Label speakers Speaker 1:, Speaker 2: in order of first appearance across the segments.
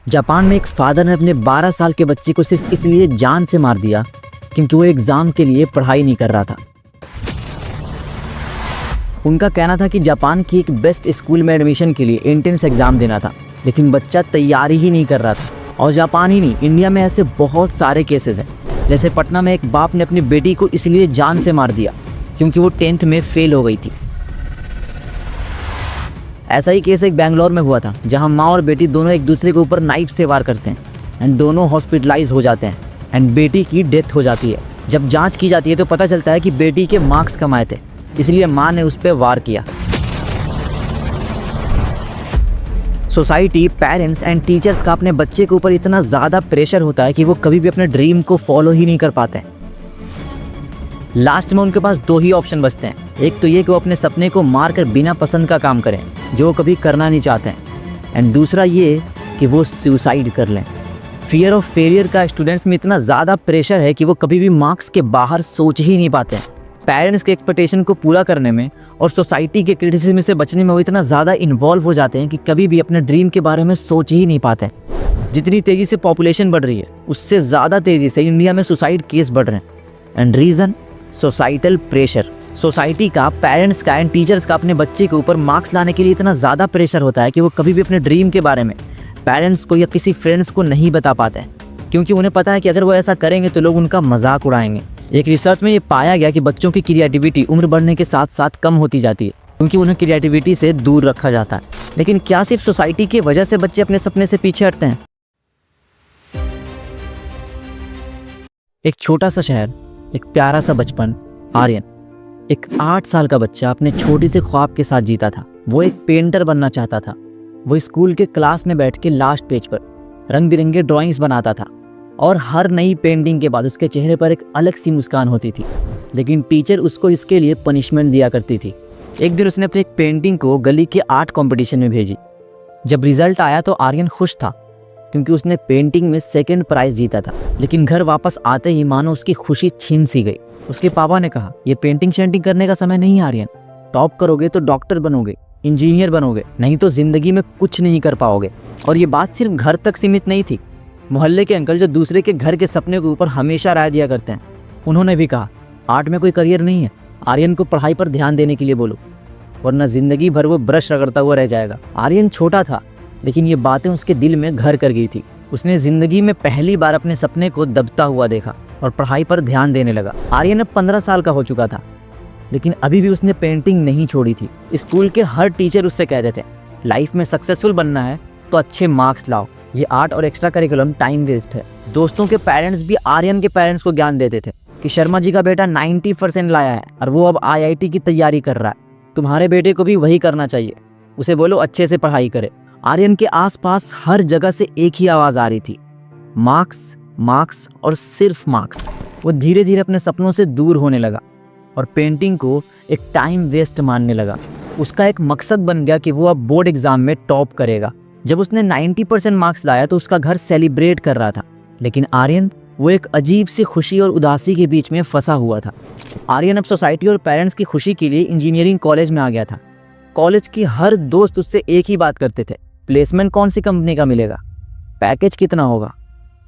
Speaker 1: Japan में एक father ने अपने 12 साल के बच्चे को सिर्फ इसलिए जान से मार दिया क्योंकि वो एग्जाम के लिए पढ़ाई नहीं कर रहा था। उनका कहना था कि जापान की एक बेस्ट स्कूल में एडमिशन के लिए एंट्रेंस एग्जाम देना था, लेकिन बच्चा तैयारी ही नहीं कर रहा था। और जापान ही नहीं, इंडिया में ऐसे बहुत सारे केसेस हैं। जैसे पटना में एक बाप ने अपनी बेटी को इसलिए जान से मार दिया क्योंकि वो 10th में फेल हो गई थी। ऐसा ही केस एक बेंगलोर में हुआ था, जहां माँ और बेटी दोनों एक दूसरे के ऊपर नाइफ से वार करते हैं एंड दोनों हॉस्पिटलाइज हो जाते हैं एंड बेटी की डेथ हो जाती है। जब जांच की जाती है तो पता चलता है कि बेटी के मार्क्स कम आए थे, इसलिए माँ ने उस पर वार किया। सोसाइटी, पेरेंट्स एंड टीचर्स का अपने बच्चे के ऊपर इतना ज़्यादा प्रेशर होता है कि वो कभी भी अपने ड्रीम को फॉलो ही नहीं कर पाते हैं। लास्ट में उनके पास 2 ही ऑप्शन बचते हैं। एक तो ये कि वो अपने सपने को मार कर बिना पसंद का काम करें जो वो कभी करना नहीं चाहते हैं, एंड दूसरा ये कि वो सुसाइड कर लें। फियर ऑफ फेलियर का स्टूडेंट्स में इतना ज़्यादा प्रेशर है कि वो कभी भी मार्क्स के बाहर सोच ही नहीं पाते हैं। पेरेंट्स के एक्सपेक्टेशन को पूरा करने में और सोसाइटी के क्रिटिसिज्म से बचने में वो इतना ज़्यादा इन्वॉल्व हो जाते हैं कि कभी भी अपने ड्रीम के बारे में सोच ही नहीं पाते हैं। जितनी तेज़ी से पॉपुलेशन बढ़ रही है, उससे ज़्यादा तेज़ी से इंडिया में सुसाइड केस बढ़ रहे हैं। And reason, societal pressure. Society का, पेरेंट्स का एंड टीचर्स का अपने बच्चे के ऊपर मार्क्स लाने के लिए इतना ज़्यादा प्रेशर होता है कि वो कभी भी अपने ड्रीम के बारे में पेरेंट्स को या किसी फ्रेंड्स को नहीं बता पाते हैं, क्योंकि उन्हें पता है कि अगर वो ऐसा करेंगे तो लोग उनका मजाक उड़ाएंगे। एक रिसर्च में ये पाया गया कि बच्चों की क्रिएटिविटी उम्र बढ़ने के साथ साथ कम होती जाती है, क्योंकि उन्हें क्रिएटिविटी से दूर रखा जाता है। लेकिन क्या सिर्फ सोसाइटी की वजह से बच्चे अपने सपने से पीछे हटते हैं? एक छोटा सा शहर, एक प्यारा सा बचपन। आर्यन, एक 8 साल का बच्चा, अपने छोटी से ख्वाब के साथ जीता था। वो एक पेंटर बनना चाहता था। वो स्कूल के क्लास में बैठ के लास्ट पेज पर रंग बिरंगे ड्राइंग्स बनाता था और हर नई पेंटिंग के बाद उसके चेहरे पर एक अलग सी मुस्कान होती थी। लेकिन टीचर उसको इसके लिए पनिशमेंट दिया करती थी। एक दिन उसने अपनी एक पेंटिंग को गली के आर्ट कॉम्पिटिशन में भेजी। जब रिजल्ट आया तो आर्यन खुश था क्योंकि उसने पेंटिंग में 2nd प्राइज जीता था। लेकिन घर वापस आते ही मानो उसकी खुशी छीन सी गई। उसके पापा ने कहा, ये पेंटिंग शेंटिंग करने का समय नहीं आर्यन। टॉप करोगे तो डॉक्टर बनोगे, इंजीनियर बनोगे, नहीं तो जिंदगी में कुछ नहीं कर पाओगे। और ये बात सिर्फ घर तक सीमित नहीं थी। मोहल्ले के अंकल जो दूसरे के घर के सपने के ऊपर हमेशा राय दिया करते हैं, उन्होंने भी कहा, आर्ट में कोई करियर नहीं है, आर्यन को पढ़ाई पर ध्यान देने के लिए बोलो, वरना जिंदगी भर वो ब्रश रगड़ता हुआ रह जाएगा। आर्यन छोटा था, लेकिन ये बातें उसके दिल में घर कर गई थी। उसने जिंदगी में पहली बार अपने सपने को दबता हुआ देखा और पढ़ाई पर ध्यान देने लगा। आर्यन अब 15 साल का हो चुका था, लेकिन अभी भी उसने पेंटिंग नहीं छोड़ी थी। स्कूल के हर टीचर उससे कहते थे, लाइफ में सक्सेसफुल बनना है तो अच्छे मार्क्स लाओ, ये आर्ट और एक्स्ट्रा करिकुलम टाइम वेस्ट है। दोस्तों के पेरेंट्स भी आर्यन के पेरेंट्स को ज्ञान देते थे कि शर्मा जी का बेटा 90% लाया है और वो अब IIT की तैयारी कर रहा है, तुम्हारे बेटे को भी वही करना चाहिए, उसे बोलो अच्छे से पढ़ाई करे। आर्यन के आसपास हर जगह से एक ही आवाज़ आ रही थी, मार्क्स, मार्क्स और सिर्फ मार्क्स। वो धीरे धीरे अपने सपनों से दूर होने लगा और पेंटिंग को एक टाइम वेस्ट मानने लगा। उसका एक मकसद बन गया कि वो अब बोर्ड एग्जाम में टॉप करेगा। जब उसने 90% मार्क्स लाया तो उसका घर सेलिब्रेट कर रहा था, लेकिन आर्यन, वो एक अजीब सी खुशी और उदासी के बीच में फंसा हुआ था। आर्यन अब सोसाइटी और पेरेंट्स की खुशी के लिए इंजीनियरिंग कॉलेज में आ गया था। कॉलेज की हर दोस्त उससे एक ही बात करते थे, प्लेसमेंट कौन सी कंपनी का मिलेगा, पैकेज कितना होगा।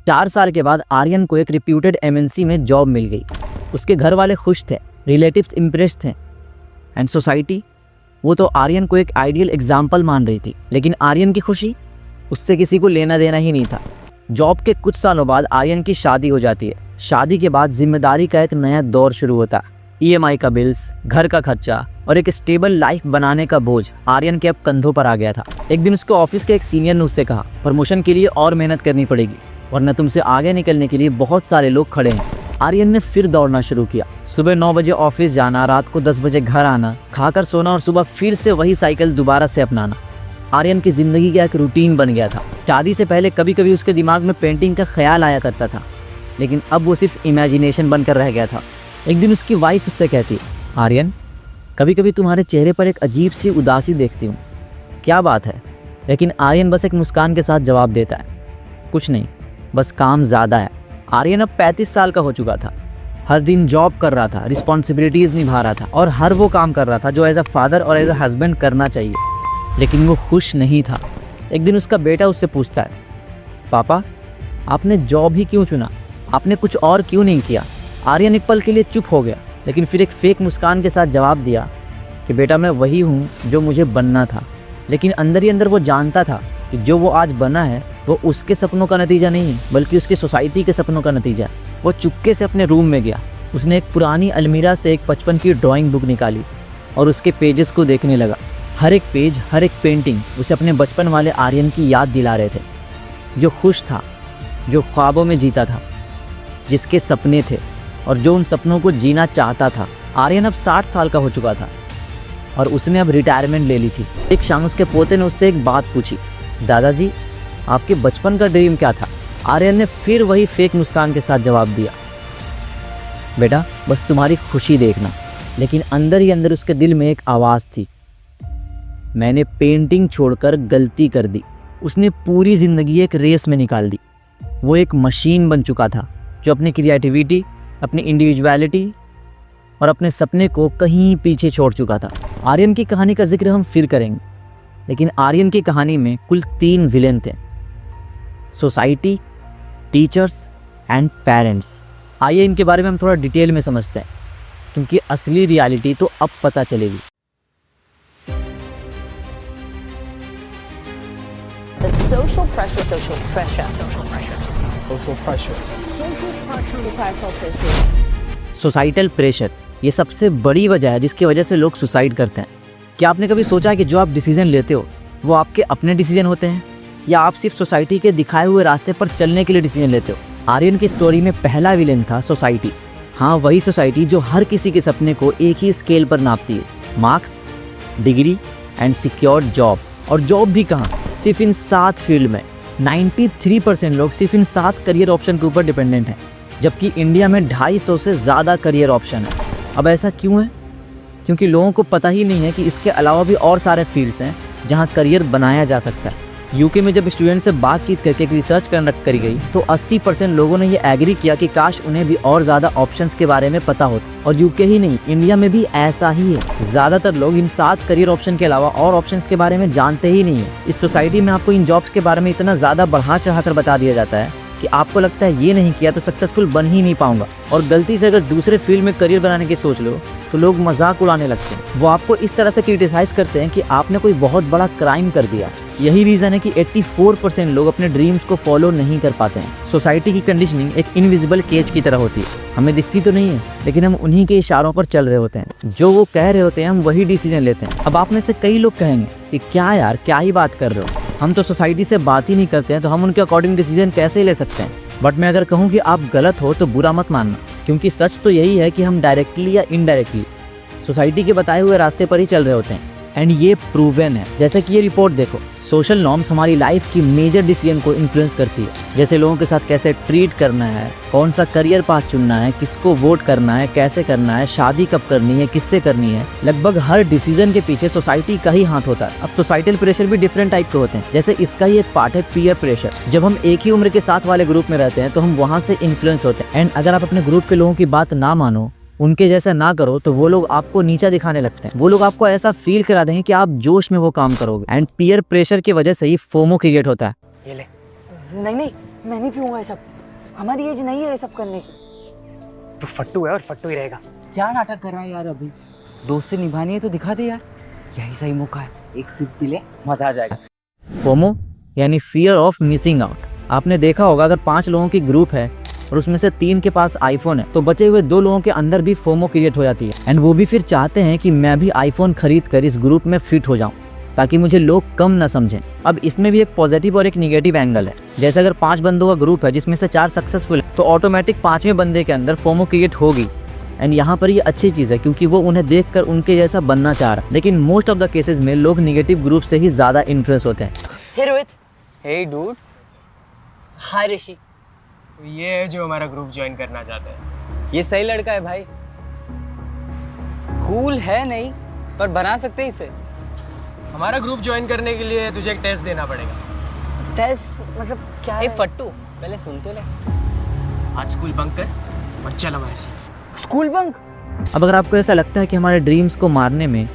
Speaker 1: 4 साल के बाद आर्यन को एक रिप्यूटेड MNC में जॉब मिल गई। उसके घर वाले खुश थे, रिलेटिव्स इम्प्रेस थे, एंड सोसाइटी, वो तो आर्यन को एक आइडियल एग्जाम्पल मान रही थी। लेकिन आर्यन की खुशी, उससे किसी को लेना देना ही नहीं था। जॉब के कुछ सालों बाद आर्यन की शादी हो जाती है। शादी के बाद जिम्मेदारी का एक नया दौर शुरू होता है। EMI का बिल्स, घर का खर्चा और एक स्टेबल लाइफ बनाने का बोझ आर्यन के अब कंधों पर आ गया था। एक दिन उसके ऑफिस के एक सीनियर ने उससे कहा, प्रमोशन के लिए और मेहनत करनी पड़ेगी, वरना तुमसे आगे निकलने के लिए बहुत सारे लोग खड़े हैं। आर्यन ने फिर दौड़ना शुरू किया। सुबह 9 बजे ऑफिस जाना, रात को 10 बजे घर आना, खाकर सोना और सुबह फिर से वही साइकिल दोबारा से अपनाना। आर्यन की जिंदगी का एक रूटीन बन गया था। शादी से पहले कभी कभी उसके दिमाग में पेंटिंग का ख्याल आया करता था, लेकिन अब वो सिर्फ इमेजिनेशन बनकर रह गया था। एक दिन उसकी वाइफ उससे कहती, आर्यन, कभी कभी तुम्हारे चेहरे पर एक अजीब सी उदासी देखती हूँ, क्या बात है? लेकिन आर्यन बस एक मुस्कान के साथ जवाब देता है, कुछ नहीं, बस काम ज़्यादा है। आर्यन अब 35 साल का हो चुका था। हर दिन जॉब कर रहा था, रिस्पॉन्सिबिलिटीज़ निभा रहा था और हर वो काम कर रहा था जो एज अ फादर और एज अ हस्बैंड करना चाहिए, लेकिन वो खुश नहीं था। एक दिन उसका बेटा उससे पूछता है, पापा, आपने जॉब ही क्यों चुना? आपने कुछ और क्यों नहीं किया? आर्यन एक पल के लिए चुप हो गया, लेकिन फिर एक फेक मुस्कान के साथ जवाब दिया कि बेटा, मैं वही हूँ जो मुझे बनना था। लेकिन अंदर ही अंदर वो जानता था कि जो वो आज बना है वो उसके सपनों का नतीजा नहीं है, बल्कि उसकी सोसाइटी के सपनों का नतीजा है। वो चुपके से अपने रूम में गया। उसने एक पुरानी अलमीरा से एक बचपन की ड्राइंग बुक निकाली और उसके पेजेस को देखने लगा। हर एक पेज, हर एक पेंटिंग उसे अपने बचपन वाले आर्यन की याद दिला रहे थे, जो खुश था, जो ख्वाबों में जीता था, जिसके सपने थे और जो उन सपनों को जीना चाहता था। आर्यन अब 60 साल का हो चुका था और उसने अब रिटायरमेंट ले ली थी। एक शाम उसके पोते ने उससे एक बात पूछी, दादाजी, आपके बचपन का ड्रीम क्या था? आर्यन ने फिर वही फेक मुस्कान के साथ जवाब दिया, बेटा, बस तुम्हारी खुशी देखना। लेकिन अंदर ही अंदर उसके दिल में एक आवाज़ थी, मैंने पेंटिंग छोड़कर गलती कर दी। उसने पूरी ज़िंदगी एक रेस में निकाल दी। वो एक मशीन बन चुका था जो अपनी क्रिएटिविटी, अपनी इंडिविजुअलिटी और अपने सपने को कहीं पीछे छोड़ चुका था। आर्यन की कहानी का जिक्र हम फिर करेंगे, लेकिन आर्यन की कहानी में कुल 3 विलेन थे, सोसाइटी, टीचर्स एंड पेरेंट्स। आइए इनके बारे में हम थोड़ा डिटेल में समझते हैं, क्योंकि असली रियलिटी तो अब पता चलेगी।
Speaker 2: The social pressure, social pressure, social pressures,
Speaker 3: social pressures.
Speaker 2: societal pressure.
Speaker 1: Societal pressure ये सबसे बड़ी वजह है जिसकी वजह से लोग सुसाइड करते हैं। क्या आपने कभी सोचा है कि जो आप डिसीजन लेते हो वो आपके अपने डिसीजन होते हैं, या आप सिर्फ सोसाइटी के दिखाए हुए रास्ते पर चलने के लिए डिसीजन लेते हो? आर्यन की स्टोरी में पहला विलेन था सोसाइटी। हाँ, वही सोसाइटी जो हर किसी के सपने को एक ही स्केल पर नापती है, marks, degree and secure job. और जॉब भी कहाँ, सिर्फ इन 7 फील्ड में। 93% लोग सिर्फ इन 7 करियर ऑप्शन के ऊपर डिपेंडेंट हैं, जबकि इंडिया में 250 से ज़्यादा करियर ऑप्शन है। अब ऐसा क्यों है? क्योंकि लोगों को पता ही नहीं है कि इसके अलावा भी और सारे फील्ड्स हैं जहाँ करियर बनाया जा सकता है। यूके में जब स्टूडेंट से बातचीत करके एक रिसर्च कंडक्ट करी गई तो 80% लोगों ने ये एग्री किया कि काश उन्हें भी और ज़्यादा ऑप्शंस के बारे में पता होता। और यूके ही नहीं, इंडिया में भी ऐसा ही है। ज़्यादातर लोग इन 7 करियर ऑप्शन के अलावा और ऑप्शंस के बारे में जानते ही नहीं है। इस सोसाइटी में आपको इन जॉब्स के बारे में इतना ज़्यादा बढ़ा चढ़ाकर बता दिया जाता है कि आपको लगता है ये नहीं किया तो सक्सेसफुल बन ही नहीं पाऊंगा। और गलती से अगर दूसरे फील्ड में करियर बनाने की सोच लो तो लोग मजाक उड़ाने लगते हैं। वो आपको इस तरह से क्रिटिसाइज करते हैं कि आपने कोई बहुत बड़ा क्राइम कर दिया। यही रीज़न है कि 84% लोग अपने ड्रीम्स को फॉलो नहीं कर पाते हैं। सोसाइटी की कंडीशनिंग एक इनविजिबल केज की तरह होती है, हमें दिखती तो नहीं है, लेकिन हम उन्हीं के इशारों पर चल रहे होते हैं। जो वो कह रहे होते हैं हम वही डिसीजन लेते हैं। अब आप में से कई लोग कहेंगे कि क्या यार, क्या ही बात कर रहे हो, हम तो सोसाइटी से बात ही नहीं करते हैं, तो हम उनके अकॉर्डिंग डिसीजन कैसे ले सकते हैं? बट मैं अगर कहूँ कि आप गलत हो तो बुरा मत मानना, क्योंकि सच तो यही है कि हम डायरेक्टली या इनडायरेक्टली सोसाइटी के बताए हुए रास्ते पर ही चल रहे होते हैं। एंड ये प्रूवन है। जैसे कि ये रिपोर्ट देखो, सोशल नॉर्म्स हमारी लाइफ की मेजर डिसीजन को इन्फ्लुएंस करती है। जैसे लोगों के साथ कैसे ट्रीट करना है, कौन सा करियर पाथ चुनना है, किसको वोट करना है, कैसे करना है, शादी कब करनी है, किससे करनी है। लगभग हर डिसीजन के पीछे सोसाइटी का ही हाथ होता है। अब सोसाइटल प्रेशर भी डिफरेंट टाइप के होते हैं। जैसे इसका ही एक पार्ट है पीयर प्रेशर। जब हम एक ही उम्र के साथ वाले ग्रुप में रहते हैं तो हम वहाँ से इन्फ्लुएंस होते हैं। एंड अगर आप अपने ग्रुप के लोगों की बात ना मानो, उनके जैसा ना करो, तो वो लोग आपको नीचा दिखाने लगते हैं। वो लोग आपको ऐसा फील करा देंगे कि आप जोश में वो काम करोगे। एंड पीयर प्रेशर की वजह से ही फोमो क्रिएट होता है।
Speaker 4: ये ले। नहीं नहीं, मैं नहीं पीऊंगा ये सब, हमारी एज नहीं है ये सब करने की। तू फट्टू है और फट्टू ही रहेगा।
Speaker 5: क्या नाटक कर रहा है यार? अभी दोस्ती निभानी है तो दिखा दे यार, यही सही मौका है। एक सिप पी ले, मजा आ जाएगा।
Speaker 1: फोमो यानी फियर ऑफ मिसिंग आउट। आपने देखा होगा, अगर 5 लोगों की ग्रुप है और उसमें से 3 के पास आईफोन है तो बचे हुए 2 लोगों के अंदर भी फोमो क्रिएट हो जाती है। एंड वो भी फिर चाहते हैं कि मैं भी आईफोन खरीद कर इस ग्रुप में फिट हो जाऊं, ताकि मुझे लोग कम न समझें। अब इसमें भी एक पॉजिटिव और एक नेगेटिव एंगल है। जैसे अगर 5 बंदों का ग्रुप है जिसमें से 4 सक्सेसफुल है तो ऑटोमेटिक 5वें बंदे के अंदर फोमो क्रिएट होगी। एंड यहाँ पर ये अच्छी चीज़ है क्योंकि वो उन्हें देखकर उनके जैसा बनना चाह रहा है। लेकिन मोस्ट ऑफ द केसेस में लोग नेगेटिव ग्रुप से ही ज़्यादा इन्फ्लुएंस होते हैं।
Speaker 4: हे रोहित।
Speaker 3: Hey dude,
Speaker 4: हाय ऋषि।
Speaker 3: तो ये है जो हमारा ग्रुप ज्वाइन करना चाहता है। ये सही लड़का है भाई, कूल है नहीं पर बना सकते इसे। हमारा ग्रुप ज्वाइन करने के लिए तुझे एक टेस्ट देना पड़ेगा।
Speaker 4: टेस्ट मतलब क्या
Speaker 3: ए
Speaker 4: है?
Speaker 3: फट्टू, पहले सुन तो ले। आज स्कूल बंक कर और चल हमारे साथ।
Speaker 4: School bunk?
Speaker 1: अब अगर आपको ऐसा लगता है कि हमारे ड्रीम्स को मारने में,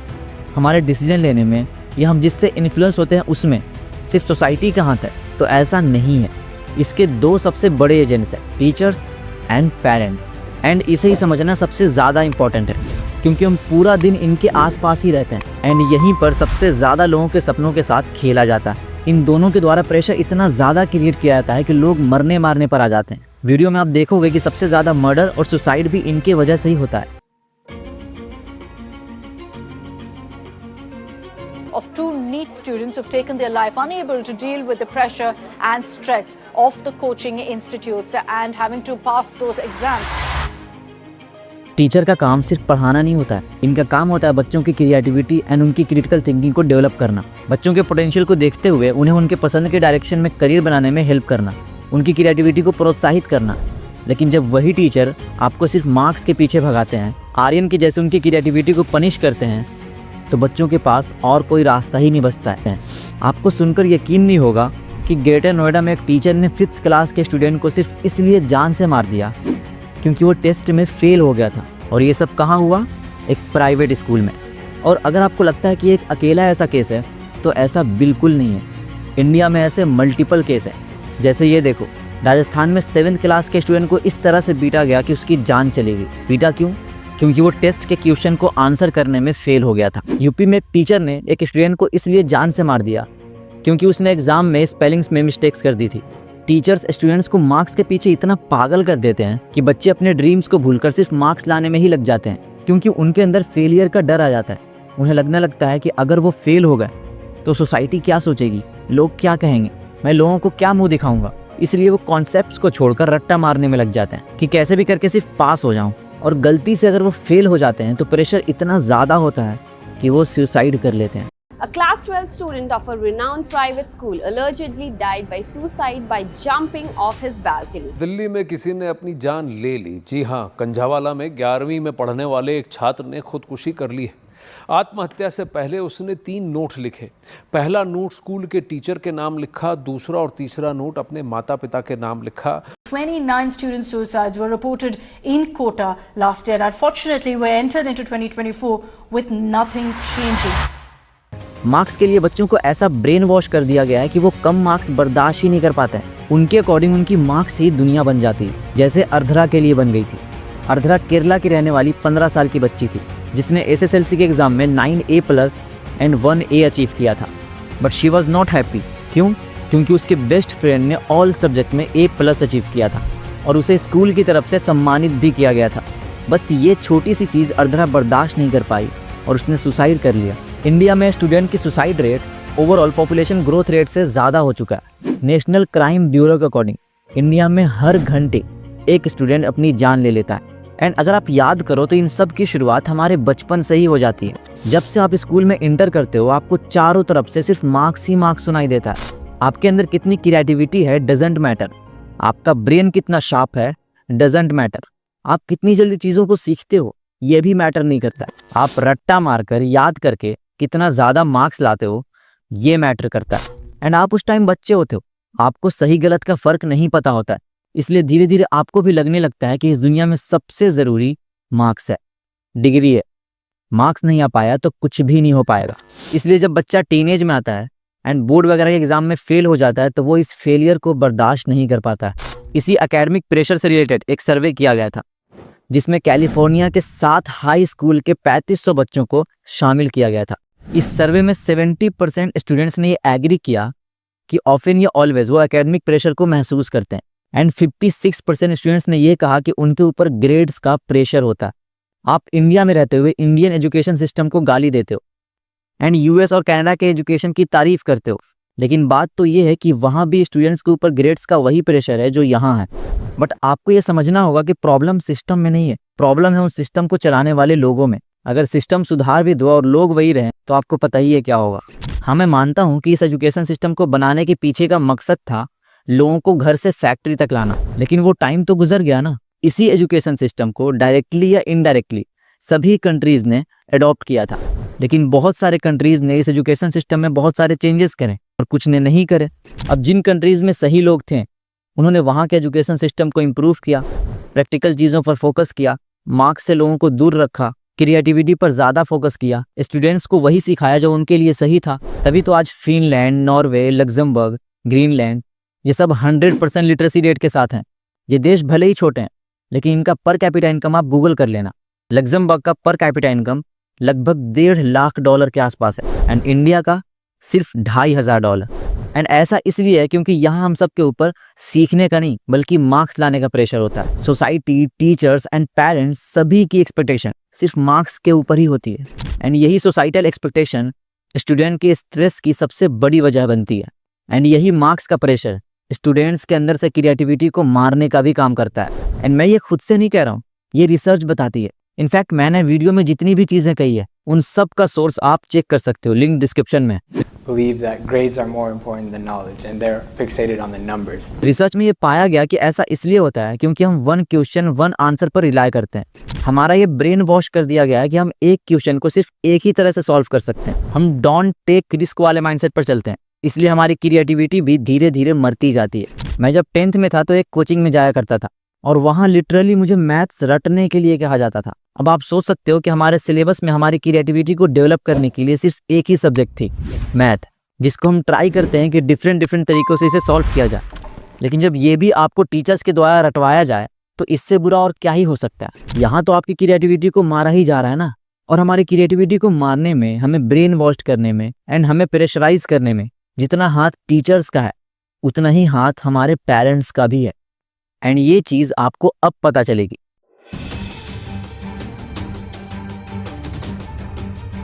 Speaker 1: हमारे डिसीजन लेने में, या हम जिससे इन्फ्लुएंस होते हैं उसमें सिर्फ सोसाइटी का हाथ है, तो ऐसा नहीं है। इसके दो सबसे बड़े एजेंट्स हैं, टीचर्स एंड पेरेंट्स। एंड इसे ही समझना सबसे ज़्यादा इम्पॉर्टेंट है, क्योंकि हम पूरा दिन इनके आसपास ही रहते हैं एंड यहीं पर सबसे ज़्यादा लोगों के सपनों के साथ खेला जाता है। इन दोनों के द्वारा प्रेशर इतना ज़्यादा क्रिएट किया जाता है कि लोग मरने मारने पर आ जाते हैं। वीडियो में आप देखोगे कि सबसे ज़्यादा मर्डर और सुसाइड भी इनके वजह से ही होता है।
Speaker 2: Of two NEET students who've taken their life unable to deal with the pressure and stress of the coaching institutes and having to pass those exams.
Speaker 1: Teacher का काम सिर्फ पढ़ाना नहीं होता है, इनका काम होता है बच्चों की क्रिएटिविटी एंड उनकी क्रिटिकल थिंकिंग को डेवलप करना, बच्चों के पोटेंशियल को देखते हुए उन्हें उनके पसंद के डायरेक्शन में करियर बनाने में हेल्प करना, उनकी क्रिएटिविटी को प्रोत्साहित करना। लेकिन जब वही टीचर आपको सिर्फ मार्क्स के पीछे भगाते हैं, आर्यन के जैसे उनकी क्रिएटिविटी को पनिश करते हैं, तो बच्चों के पास और कोई रास्ता ही नहीं बचता है। आपको सुनकर यकीन नहीं होगा कि ग्रेटर नोएडा में एक टीचर ने 5th क्लास के स्टूडेंट को सिर्फ इसलिए जान से मार दिया क्योंकि वो टेस्ट में फेल हो गया था। और ये सब कहाँ हुआ? एक प्राइवेट स्कूल में। और अगर आपको लगता है कि एक अकेला ऐसा केस है, तो ऐसा बिल्कुल नहीं है। इंडिया में ऐसे मल्टीपल केस हैं। जैसे ये देखो, राजस्थान में 7th क्लास के स्टूडेंट को इस तरह से पीटा गया कि उसकी जान चली गई। पीटा क्यों? क्योंकि वो टेस्ट के क्वेश्चन को आंसर करने में फेल हो गया था। यूपी में एक टीचर ने एक स्टूडेंट को इसलिए जान से मार दिया क्योंकि उसने एग्जाम में स्पेलिंग्स में मिस्टेक्स कर दी थी। टीचर्स स्टूडेंट्स को मार्क्स के पीछे इतना पागल कर देते हैं कि बच्चे अपने ड्रीम्स को भूलकर सिर्फ मार्क्स लाने में ही लग जाते हैं, क्योंकि उनके अंदर फेलियर का डर आ जाता है। उन्हें लगने लगता है कि अगर वो फेल हो गए तो सोसाइटी क्या सोचेगी, लोग क्या कहेंगे, मैं लोगों को क्या मुंह दिखाऊंगा। इसलिए वो कॉन्सेप्ट्स को छोड़कर रट्टा मारने में लग जाते हैं कि कैसे भी करके सिर्फ पास हो जाऊं। और गलती से अगर वो फेल हो जाते हैं तो प्रेशर इतना ज़्यादा होता है कि वो सुसाइड कर लेते हैं।
Speaker 6: A class 12 student of a renowned private school allegedly died by suicide by jumping off his balcony.
Speaker 7: Delhi में किसी ने अपनी जान ले ली। जी हाँ, कंझावाला में 11वीं में पढ़ने वाले एक छात्र ने खुदकुशी कर ली है। आत्महत्या से पहले उसने 3 नोट लिखे। पहला नोट स्कूल के टीचर के नाम लिखा, दूसरा और तीसरा नोट अपने माता पिता के नाम लिखा।
Speaker 8: 29 student suicides were reported in Kota last year. Unfortunately, we entered into 2024 with nothing changing.
Speaker 1: Marks के लिए बच्चों को ऐसा ब्रेन वॉश कर दिया गया है कि वो कम मार्क्स बर्दाश्त ही नहीं कर पाते हैं। उनके अकॉर्डिंग उनकी मार्क्स ही दुनिया बन जाती है, जैसे अर्धरा के लिए बन गई थी। अर्धरा केरला की रहने वाली 15 साल की बच्ची थी जिसने SSLC के एग्जाम में 9A+ एंड 1A अचीव किया था। But she was not happy. क्यों? क्योंकि उसके बेस्ट फ्रेंड ने ऑल सब्जेक्ट में A+ अचीव किया था और उसे स्कूल की तरफ से सम्मानित भी किया गया था। बस ये छोटी सी चीज़ अर्धरा बर्दाश्त नहीं कर पाई और उसने सुसाइड कर लिया। इंडिया में स्टूडेंट की suicide rate overall population growth rate से ज़्यादा हो चुका है। नेशनल क्राइम ब्यूरो के अकॉर्डिंग इंडिया में हर घंटे एक स्टूडेंट अपनी जान ले लेता है। एंड अगर आप याद करो तो इन सब की शुरुआत हमारे बचपन से ही हो जाती है। जब से आप स्कूल में इंटर करते हो, आपको चारों तरफ से सिर्फ मार्क्स ही मार्क्स सुनाई देता है। आपके अंदर कितनी क्रिएटिविटी है डजंट मैटर, आपका ब्रेन कितना शार्प है डजंट मैटर, आप कितनी जल्दी चीज़ों को सीखते हो ये भी मैटर नहीं करता। आप रट्टा मारकर याद करके कितना ज़्यादा मार्क्स लाते हो ये मैटर करता है। एंड आप उस टाइम बच्चे होते हो, आपको सही गलत का फ़र्क नहीं पता होता है, इसलिए धीरे धीरे आपको भी लगने लगता है कि इस दुनिया में सबसे ज़रूरी मार्क्स है, डिग्री है। मार्क्स नहीं आ पाया तो कुछ भी नहीं हो पाएगा। इसलिए जब बच्चा टीनेज में आता है एंड बोर्ड वगैरह के एग्जाम में फेल हो जाता है तो वो इस फेलियर को बर्दाश्त नहीं कर पाता है। इसी एकेडमिक प्रेशर से रिलेटेड एक सर्वे किया गया था जिसमें कैलिफोर्निया के 7 हाई स्कूल के 3500 बच्चों को शामिल किया गया था। इस सर्वे में 70% स्टूडेंट्स ने ये एग्री किया कि ऑफन या ऑलवेज वो एकेडमिक प्रेशर को महसूस करते हैं। एंड 56% स्टूडेंट्स ने ये कहा कि उनके ऊपर ग्रेड्स का प्रेशर होता है। आप इंडिया में रहते हुए इंडियन एजुकेशन सिस्टम को गाली देते हो एंड US और कनाडा के एजुकेशन की तारीफ करते हो, लेकिन बात तो ये है कि वहाँ भी स्टूडेंट्स के ऊपर ग्रेड्स का वही प्रेशर है जो यहाँ है। बट आपको ये समझना होगा कि प्रॉब्लम सिस्टम में नहीं है, प्रॉब्लम है उन सिस्टम को चलाने वाले लोगों में। अगर सिस्टम सुधार भी दो और लोग वही रहें तो आपको पता ही है क्या होगा। हाँ, मैं मानता हूँ कि इस एजुकेशन सिस्टम को बनाने के पीछे का मकसद था लोगों को घर से फैक्ट्री तक लाना, लेकिन वो टाइम तो गुजर गया ना। इसी एजुकेशन सिस्टम को डायरेक्टली या इनडायरेक्टली सभी कंट्रीज ने अडॉप्ट किया था, लेकिन बहुत सारे कंट्रीज ने इस एजुकेशन सिस्टम में बहुत सारे चेंजेस करे और कुछ ने नहीं करे। अब जिन कंट्रीज में सही लोग थे उन्होंने वहाँ के एजुकेशन सिस्टम को इम्प्रूव किया, प्रैक्टिकल चीज़ों पर फोकस किया, मार्क्स से लोगों को दूर रखा, क्रिएटिविटी पर ज़्यादा फोकस किया, स्टूडेंट्स को वही सिखाया जो उनके लिए सही था। तभी तो आज फिनलैंड, नॉर्वे, लग्जमबर्ग, ग्रीनलैंड ये सब 100% लिटरेसी रेट के साथ हैं। ये देश भले ही छोटे हैं, लेकिन इनका पर कैपिटा इनकम आप गूगल कर लेना। लग्जमबर्ग का पर कैपिटा इनकम लगभग $1.5 लाख के आसपास है एंड इंडिया का सिर्फ $2,500। एंड ऐसा इसलिए है क्योंकि यहाँ हम सब के ऊपर सीखने का नहीं बल्कि मार्क्स लाने का प्रेशर होता है। सोसाइटी, टीचर्स एंड पेरेंट्स सभी की एक्सपेक्टेशन सिर्फ मार्क्स के ऊपर ही होती है एंड यही सोसाइटल एक्सपेक्टेशन स्टूडेंट के स्ट्रेस की सबसे बड़ी वजह बनती है। एंड यही मार्क्स का प्रेशर स्टूडेंट्स के अंदर से क्रिएटिविटी को मारने का भी काम करता है। एंड मैं ये खुद से नहीं कह रहा हूँ, ये रिसर्च बताती है। इनफैक्ट मैंने वीडियो में जितनी भी चीज़ें कही है उन सब का सोर्स आप चेक कर सकते हो, लिंक डिस्क्रिप्शन में।
Speaker 9: believe that grades are more important than knowledge and they're fixated on the numbers.
Speaker 1: Research में ये पाया गया कि ऐसा इसलिए होता है क्योंकि हम 1 क्वेश्चन 1 आंसर पर रिलाई करते हैं। हमारा ये ब्रेन वॉश कर दिया गया है कि हम एक क्वेश्चन को सिर्फ एक ही तरह से सॉल्व कर सकते हैं। हम डोंट टेक रिस्क वाले माइंडसेट पर चलते हैं, इसलिए हमारी क्रिएटिविटी भी धीरे धीरे मरती जाती है। मैं जब 10th में था तो एक कोचिंग में जाया करता था और वहाँ लिटरली मुझे मैथ्स रटने के लिए कहा जाता था। अब आप सोच सकते हो कि हमारे सिलेबस में हमारी क्रिएटिविटी को डेवलप करने के लिए सिर्फ एक ही सब्जेक्ट थी, मैथ, जिसको हम ट्राई करते हैं कि डिफरेंट तरीकों से इसे सॉल्व किया जाए। लेकिन जब ये भी आपको टीचर्स के द्वारा रटवाया जाए तो इससे बुरा और क्या ही हो सकता है। यहाँ तो आपकी क्रिएटिविटी को मारा ही जा रहा है ना। और हमारी क्रिएटिविटी को मारने में, हमें ब्रेन वॉश करने में एंड हमें प्रेशराइज करने में जितना हाथ टीचर्स का है उतना ही हाथ हमारे पेरेंट्स का भी है। एंड ये चीज़ आपको अब पता चलेगी।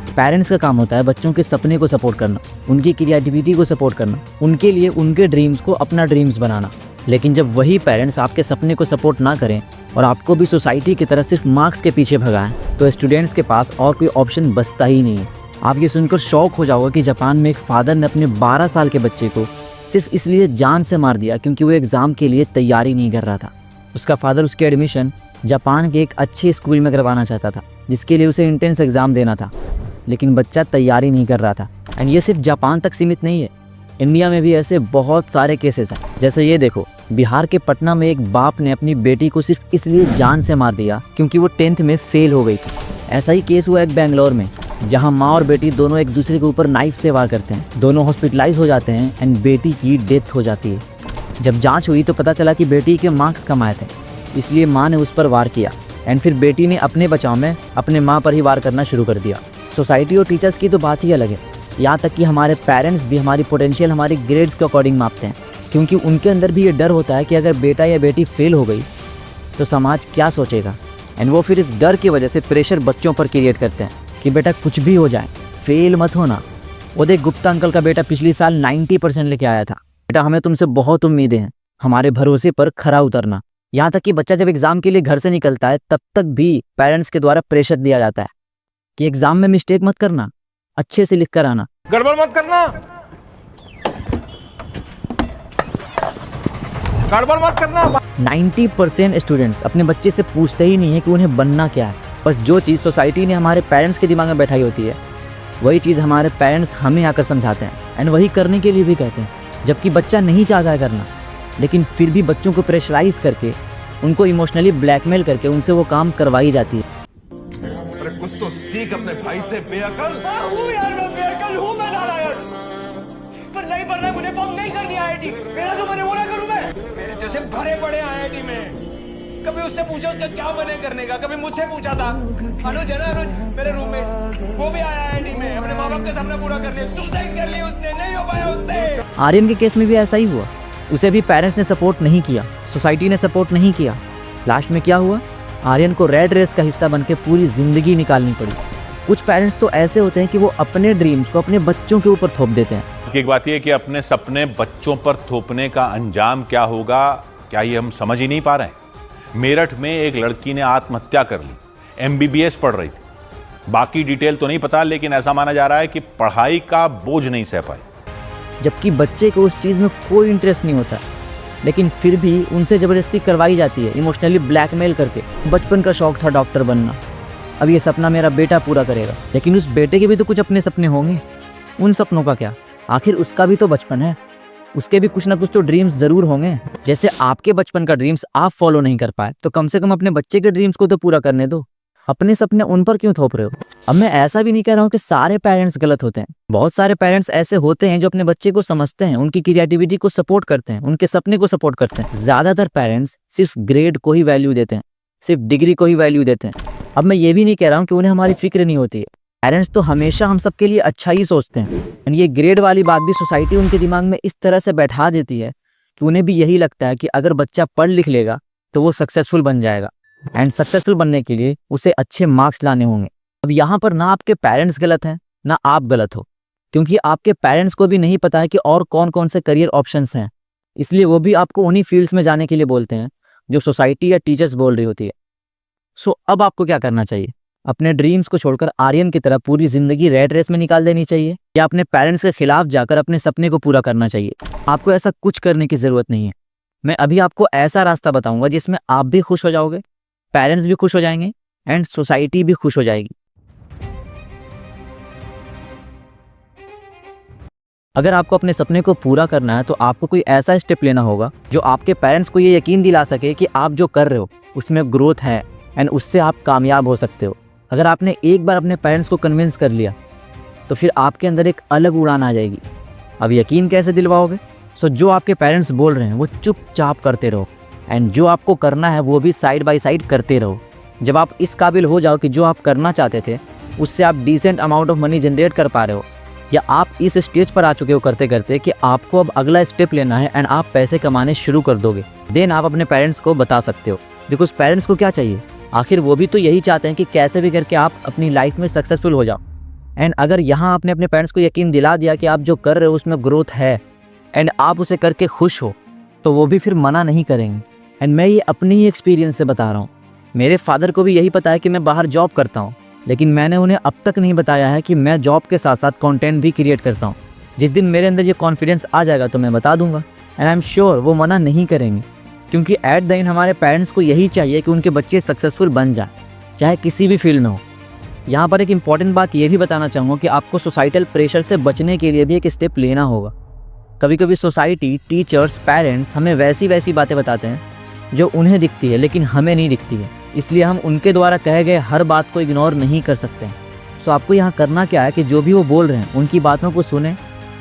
Speaker 1: पेरेंट्स का काम होता है बच्चों के सपने को सपोर्ट करना, उनकी क्रिएटिविटी को सपोर्ट करना, उनके लिए उनके ड्रीम्स को अपना ड्रीम्स बनाना। लेकिन जब वही पेरेंट्स आपके सपने को सपोर्ट ना करें और आपको भी सोसाइटी की तरह सिर्फ मार्क्स के पीछे भगाएं तो स्टूडेंट्स के पास और कोई ऑप्शन बचता ही नहीं है। आप ये सुनकर शॉक हो जाओगे कि जापान में एक फादर ने अपने 12 साल के बच्चे को सिर्फ इसलिए जान से मार दिया क्योंकि वो एग्ज़ाम के लिए तैयारी नहीं कर रहा था। उसका फादर उसके एडमिशन जापान के एक अच्छे स्कूल में करवाना चाहता था जिसके लिए उसे इंटेंस एग्ज़ाम देना था, लेकिन बच्चा तैयारी नहीं कर रहा था। एंड ये सिर्फ जापान तक सीमित नहीं है, इंडिया में भी ऐसे बहुत सारे केसेस हैं। जैसे ये देखो, बिहार के पटना में एक बाप ने अपनी बेटी को सिर्फ इसलिए जान से मार दिया क्योंकि वो 10th में फेल हो गई थी। ऐसा ही केस हुआ एक बेंगलोर में जहां माँ और बेटी दोनों एक दूसरे के ऊपर नाइफ से वार करते हैं। दोनों हॉस्पिटलाइज हो जाते हैं एंड बेटी की डेथ हो जाती है। जब जांच हुई तो पता चला कि बेटी के मार्क्स कम आए थे, इसलिए माँ ने उस पर वार किया एंड फिर बेटी ने अपने बचाव में अपने माँ पर ही वार करना शुरू कर दिया। सोसाइटी और टीचर्स की तो बात ही अलग है, यहाँ तक कि हमारे पेरेंट्स भी हमारी पोटेंशियल हमारी ग्रेड्स के अकॉर्डिंग मापते हैं क्योंकि उनके अंदर भी ये डर होता है कि अगर बेटा या बेटी फेल हो गई तो समाज क्या सोचेगा। एंड वो फिर इस डर की वजह से प्रेशर बच्चों पर क्रिएट करते हैं कि बेटा कुछ भी हो जाए फेल मत होना। वो देख, गुप्ता अंकल का बेटा पिछले साल 90% लेके आया था। बेटा हमें तुमसे बहुत उम्मीदें हैं, हमारे भरोसे पर खरा उतरना। यहाँ तक कि बच्चा जब एग्जाम के लिए घर से निकलता है तब तक भी पेरेंट्स के द्वारा प्रेशर दिया जाता है कि एग्जाम में मिस्टेक मत करना, अच्छे से लिख कर आना,
Speaker 10: गड़बड़ मत करना, गड़बड़ मत करना।
Speaker 1: 90% स्टूडेंट्स अपने बच्चे से पूछते ही नहीं है कि उन्हें बनना क्या है। बस जो चीज़ सोसाइटी ने हमारे पेरेंट्स के दिमाग में बैठाई होती है वही चीज़ हमारे पेरेंट्स हमें आकर समझाते हैं एंड वही करने के लिए भी कहते हैं, जबकि बच्चा नहीं चाहता है करना, लेकिन फिर भी बच्चों को प्रेशराइज करके उनको इमोशनली ब्लैकमेल करके उनसे वो काम करवाई जाती है।
Speaker 11: अरे कुछ तो सीख अपने भाई से, बेअकल। हूँ यार, मैं बेअकल हूँ, मैं नालायक। पर नहीं पढ़ना है मुझे, फॉर्म नहीं करनी आईआईटी। मेरा जो बने वो ना करूँ मैं। मेरे जैसे भरे पड़े आईआईटी में। कभी उससे पूछा उसका क्या बने करने का, कभी मुझसे पूछा था। अनुज है ना, अनुज मेरे रूम में, वो भी आया आईआईटी में, अपने माँ बाप के सामने पूरा कर लिया, सुसाइड कर लिया उसने, नहीं हो पाया उससे।
Speaker 1: आर्यन के केस में भी ऐसा ही हुआ, उसे भी पेरेंट्स ने सपोर्ट नहीं किया, सोसाइटी ने सपोर्ट नहीं किया। लास्ट में क्या हुआ, आर्यन को रेड रेस का हिस्सा बनके पूरी जिंदगी निकालनी पड़ी। कुछ पेरेंट्स तो ऐसे होते हैं कि वो अपने ड्रीम्स को अपने बच्चों के ऊपर थोप देते हैं।
Speaker 12: एक बात यह है कि अपने सपने बच्चों पर थोपने का अंजाम क्या होगा, क्या ये हम समझ ही नहीं पा रहे हैं। मेरठ में एक लड़की ने आत्महत्या कर ली, MBBS पढ़ रही थी। बाकी डिटेल तो नहीं पता, लेकिन ऐसा माना जा रहा है कि पढ़ाई का बोझ नहीं सह पाई।
Speaker 1: जबकि बच्चे को उस चीज़ में कोई इंटरेस्ट नहीं होता, लेकिन फिर भी उनसे ज़बरदस्ती करवाई जाती है, इमोशनली ब्लैकमेल करके। बचपन का शौक था डॉक्टर बनना, अब ये सपना मेरा बेटा पूरा करेगा, लेकिन उस बेटे के भी तो कुछ अपने सपने होंगे। उन सपनों का क्या, आखिर उसका भी तो बचपन है, उसके भी कुछ ना कुछ तो ड्रीम्स ज़रूर होंगे। जैसे आपके बचपन का ड्रीम्स आप फॉलो नहीं कर पाए तो कम से कम अपने बच्चे के ड्रीम्स को तो पूरा करने दो। अपने सपने उन पर क्यों थोप रहे हो? अब मैं ऐसा भी नहीं कह रहा हूँ कि सारे पेरेंट्स गलत होते हैं। बहुत सारे पेरेंट्स ऐसे होते हैं जो अपने बच्चे को समझते हैं, उनकी क्रिएटिविटी को सपोर्ट करते हैं, उनके सपने को सपोर्ट करते हैं। ज्यादातर पेरेंट्स सिर्फ ग्रेड को ही वैल्यू देते हैं, सिर्फ डिग्री को ही वैल्यू देते हैं। अब मैं ये भी नहीं कह रहा हूँ कि उन्हें हमारी फिक्र नहीं होती है। पेरेंट्स तो हमेशा हम सबके लिए अच्छा ही सोचते हैं। एंड ये ग्रेड वाली बात भी सोसाइटी उनके दिमाग में इस तरह से बैठा देती है कि उन्हें भी यही लगता है कि अगर बच्चा पढ़ लिख लेगा तो वो सक्सेसफुल बन जाएगा, एंड सक्सेसफुल बनने के लिए उसे अच्छे मार्क्स लाने होंगे। अब यहाँ पर ना आपके पेरेंट्स गलत हैं ना आप गलत हो, क्योंकि आपके पेरेंट्स को भी नहीं पता है कि और कौन कौन से करियर ऑप्शंस हैं, इसलिए वो भी आपको उन्हीं फील्ड्स में जाने के लिए बोलते हैं जो सोसाइटी या टीचर्स बोल रही होती है। सो अब आपको क्या करना चाहिए? अपने ड्रीम्स को छोड़कर आर्यन की तरह पूरी जिंदगी रैट रेस में निकाल देनी चाहिए, या अपने पेरेंट्स के खिलाफ जाकर अपने सपने को पूरा करना चाहिए? आपको ऐसा कुछ करने की जरूरत नहीं है। मैं अभी आपको ऐसा रास्ता बताऊंगा जिसमें आप भी खुश हो जाओगे, पेरेंट्स भी खुश हो जाएंगे एंड सोसाइटी भी खुश हो जाएगी। अगर आपको अपने सपने को पूरा करना है तो आपको कोई ऐसा स्टेप लेना होगा जो आपके पेरेंट्स को ये यकीन दिला सके कि आप जो कर रहे हो उसमें ग्रोथ है एंड उससे आप कामयाब हो सकते हो। अगर आपने एक बार अपने पेरेंट्स को कन्विंस कर लिया तो फिर आपके अंदर एक अलग उड़ान आ जाएगी। अब यकीन कैसे दिलवाओगे? सो जो आपके पेरेंट्स बोल रहे हैं वो चुपचाप करते रहो, एंड जो आपको करना है वो भी साइड बाय साइड करते रहो। जब आप इस काबिल हो जाओ कि जो आप करना चाहते थे उससे आप decent amount of money generate कर पा रहे हो, या आप इस स्टेज पर आ चुके हो करते करते कि आपको अब अगला स्टेप लेना है एंड आप पैसे कमाने शुरू कर दोगे, देन आप अपने पेरेंट्स को बता सकते हो। बिकॉज पेरेंट्स को क्या चाहिए? आखिर वो भी तो यही चाहते हैं कि कैसे भी करके आप अपनी लाइफ में सक्सेसफुल हो जाओ। एंड अगर यहाँ आपने अपने पेरेंट्स को यकीन दिला दिया कि आप जो कर रहे हो उसमें ग्रोथ है एंड आप उसे करके खुश हो, तो वो भी फिर मना नहीं करेंगे। एंड मैं ये अपनी ही एक्सपीरियंस से बता रहा हूँ। मेरे फादर को भी यही पता है कि मैं बाहर जॉब करता हूँ, लेकिन मैंने उन्हें अब तक नहीं बताया है कि मैं जॉब के साथ साथ कंटेंट भी क्रिएट करता हूँ। जिस दिन मेरे अंदर ये कॉन्फिडेंस आ जाएगा तो मैं बता दूंगा, एंड आई एम श्योर वो मना नहीं करेंगे, क्योंकि एट द एंड हमारे पेरेंट्स को यही चाहिए कि उनके बच्चे सक्सेसफुल बन जाए, चाहे किसी भी फील्ड में हो। यहाँ पर एक इंपॉर्टेंट बात ये भी बताना चाहूँगा कि आपको सोसाइटल प्रेशर से बचने के लिए भी एक स्टेप लेना होगा। कभी कभी सोसाइटी, टीचर्स, पेरेंट्स हमें वैसी बातें बताते हैं जो उन्हें दिखती है लेकिन हमें नहीं दिखती है, इसलिए हम उनके द्वारा कहे गए हर बात को इग्नोर नहीं कर सकते हैं। सो आपको यहाँ करना क्या है कि जो भी वो बोल रहे हैं उनकी बातों को सुने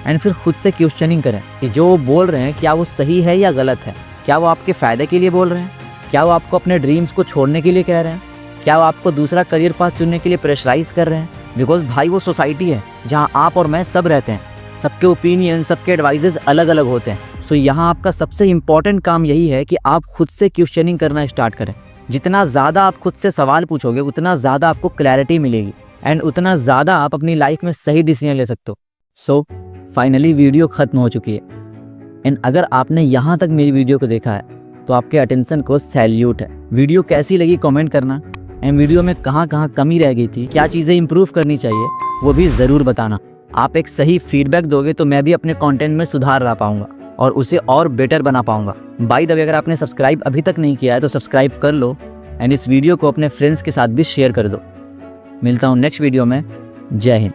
Speaker 1: एंड फिर खुद से क्वेश्चनिंग करें कि जो वो बोल रहे हैं क्या वो सही है या गलत है, क्या वो आपके फ़ायदे के लिए बोल रहे हैं, क्या वो आपको अपने ड्रीम्स को छोड़ने के लिए कह रहे हैं, क्या वो आपको दूसरा करियर पाथ चुनने के लिए प्रेशराइज कर रहे हैं। बिकॉज भाई वो सोसाइटी है जहाँ आप और मैं सब रहते हैं, सबके ओपिनियन, सबके एडवाइजेज अलग अलग होते हैं। सो यहाँ आपका सबसे इम्पॉर्टेंट काम यही है कि आप खुद से क्वेश्चनिंग करना स्टार्ट करें। जितना ज़्यादा आप खुद से सवाल पूछोगे उतना ज़्यादा आपको क्लैरिटी मिलेगी एंड उतना ज़्यादा आप अपनी लाइफ में सही डिसीजन ले सकते हो। सो फाइनली वीडियो ख़त्म हो चुकी है, एंड अगर आपने यहाँ तक मेरी वीडियो को देखा है तो आपके अटेंशन को सैल्यूट है। वीडियो कैसी लगी कमेंट करना, एंड वीडियो में कहाँ कहाँ कमी रह गई थी, क्या चीज़ें इंप्रूव करनी चाहिए वो भी ज़रूर बताना। आप एक सही फीडबैक दोगे तो मैं भी अपने कंटेंट में सुधार ला पाऊंगा और उसे और बेटर बना पाऊंगा। बाय द वे, अगर आपने सब्सक्राइब अभी तक नहीं किया है तो सब्सक्राइब कर लो एंड इस वीडियो को अपने फ्रेंड्स के साथ भी शेयर कर दो। मिलता हूँ नेक्स्ट वीडियो में। जय हिंद।